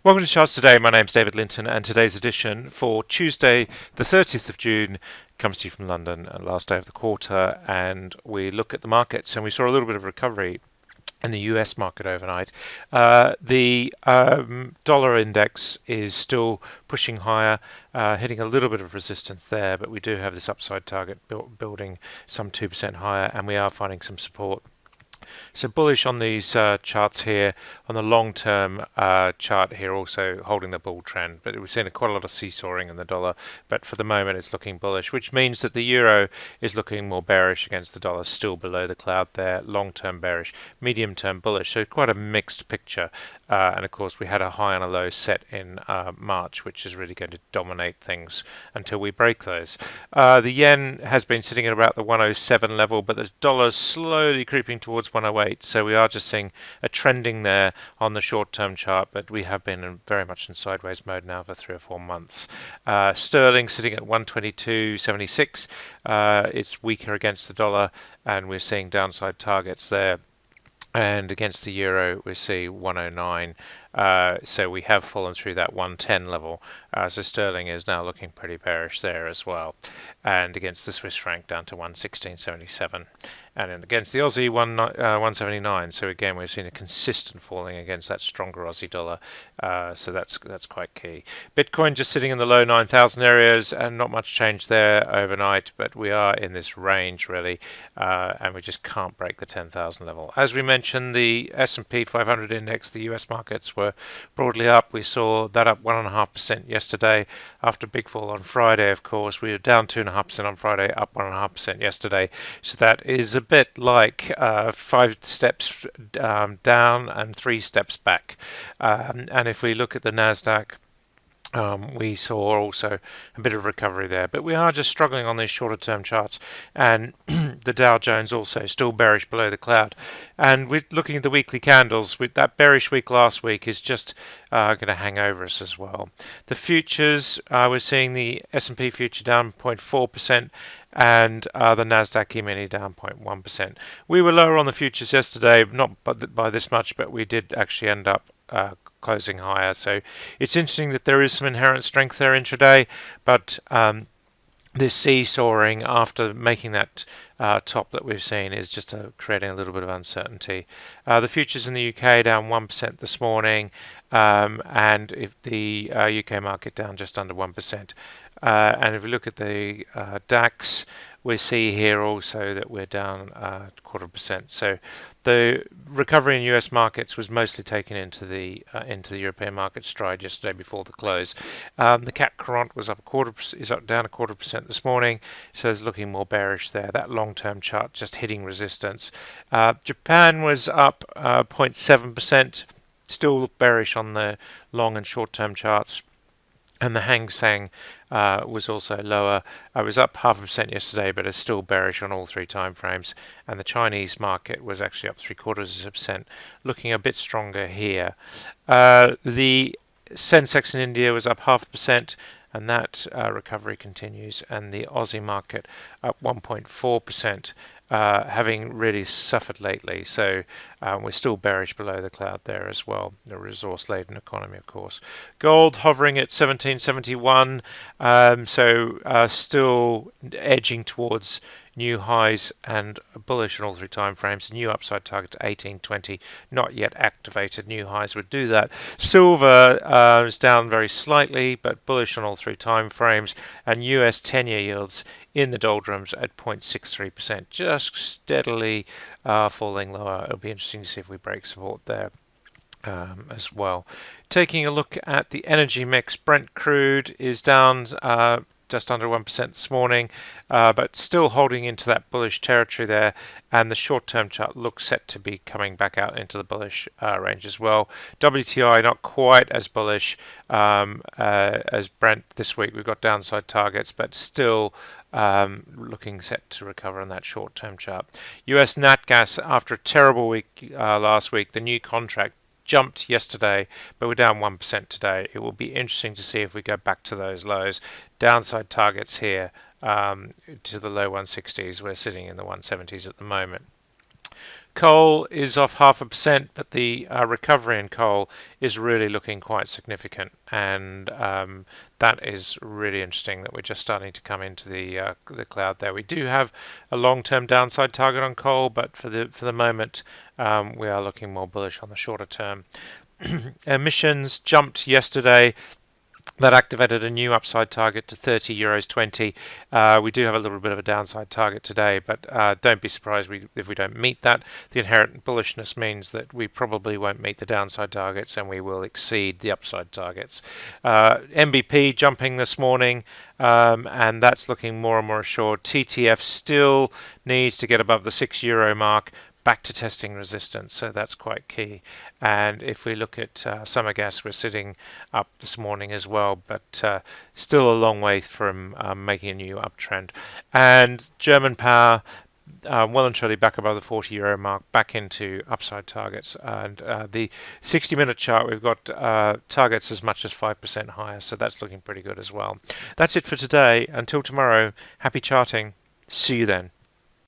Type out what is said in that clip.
Welcome to Charts Today. My name's David Linton, and today's edition for Tuesday, the 30th of June, comes to you from London, last day of the quarter, and we look at the markets, and we saw a little bit of recovery in the US market overnight. The dollar index is still pushing higher, hitting a little bit of resistance there, but we do have this upside target building some 2% higher, and we are finding some support. So bullish on these charts here, on the long-term chart here, also holding the bull trend. But we're seeing quite a lot of seesawing in the dollar. But for the moment, it's looking bullish, which means that the euro is looking more bearish against the dollar, still below the cloud there. Long-term bearish, medium-term bullish. So quite a mixed picture. And of course, we had a high and a low set in March, which is really going to dominate things until we break those. The yen has been sitting at about the 107 level, but the dollar's slowly creeping towards 108. So we are just seeing a trending there on the short-term chart, but we have been very much in sideways mode now for 3 or 4 months. Sterling sitting at 122.76. It's weaker against the dollar, and we're seeing downside targets there. And against the euro, we see 109. So we have fallen through that 110 level. So sterling is now looking pretty bearish there as well. And against the Swiss franc down to 116.77. And then against the Aussie, 179. So again, we've seen a consistent falling against that stronger Aussie dollar. So that's quite key. Bitcoin just sitting in the low 9,000 areas, and not much change there overnight. But we are in this range really, and we just can't break the 10,000 level. As we mentioned, the S&P 500 index, the US markets were broadly up. We saw that up 1.5% yesterday after a big fall on Friday. Of course, we were down 2.5% on Friday, up 1.5% yesterday. So that is a bit like 5 steps down and 3 steps back. And if we look at the NASDAQ, we saw also a bit of recovery there, but we are just struggling on these shorter term charts, and the Dow Jones also still bearish below the cloud. And we're looking at the weekly candles. With that bearish week last week is just going to hang over us as well. The futures, we're seeing the S&P future down 0.4%, and the Nasdaq E-mini down 0.1%. We were lower on the futures yesterday, not by this much, but we did actually end up closing higher. So it's interesting that there is some inherent strength there intraday, but this seesawing after making that top that we've seen is just creating a little bit of uncertainty. The futures in the UK down 1% this morning, and if the UK market down just under 1%. And if we look at the DAX, we see here also that we're down 0.25%. So the recovery in US markets was mostly taken into the European market stride yesterday before the close. The CAC Quarant was up down 0.25% this morning, so it's looking more bearish there. That long-term chart just hitting resistance. Japan was up 0.7%, still bearish on the long and short-term charts. And the Hang Seng was also lower. It was up 0.5% yesterday, but is still bearish on all 3 time frames. And the Chinese market was actually up 0.75%, looking a bit stronger here. The Sensex in India was up 0.5%, and that recovery continues. And the Aussie market up 1.4%. Having really suffered lately, so we're still bearish below the cloud there as well. The resource-laden economy, of course. Gold hovering at 1771, so still edging towards new highs and bullish on all 3 time frames. New upside target to 1820, not yet activated. New highs would do that. Silver is down very slightly, but bullish on all 3 time frames. And US 10-year yields in the doldrums at 0.63%, just steadily falling lower. It'll be interesting to see if we break support there as well. Taking a look at the energy mix, Brent crude is down just under 1% this morning, but still holding into that bullish territory there, and the short-term chart looks set to be coming back out into the bullish range as well. WTI not quite as bullish as Brent this week. We've got downside targets, but still looking set to recover on that short-term chart. US NatGas, after a terrible week last week, the new contract jumped yesterday, but we're down 1% today. It will be interesting to see if we go back to those lows. Downside targets here to the low 160s. We're sitting in the 170s at the moment. Coal is off 0.5%, but the recovery in coal is really looking quite significant, and that is really interesting that we're just starting to come into the cloud there. We do have a long-term downside target on coal, but for the moment, we are looking more bullish on the shorter term. Emissions jumped yesterday. That activated a new upside target to 30 euros 20. We do have a little bit of a downside target today, but don't be surprised if we don't meet that. The inherent bullishness means that we probably won't meet the downside targets and we will exceed the upside targets. MBP jumping this morning, and that's looking more and more assured. TTF still needs to get above the €6 mark, back to testing resistance, so that's quite key. And if we look at summer gas, we're sitting up this morning as well, but still a long way from making a new uptrend. And German power, well and truly back above the €40 mark, back into upside targets. And the 60-minute chart, we've got targets as much as 5% higher, so that's looking pretty good as well. That's it for today. Until tomorrow, happy charting. See you then.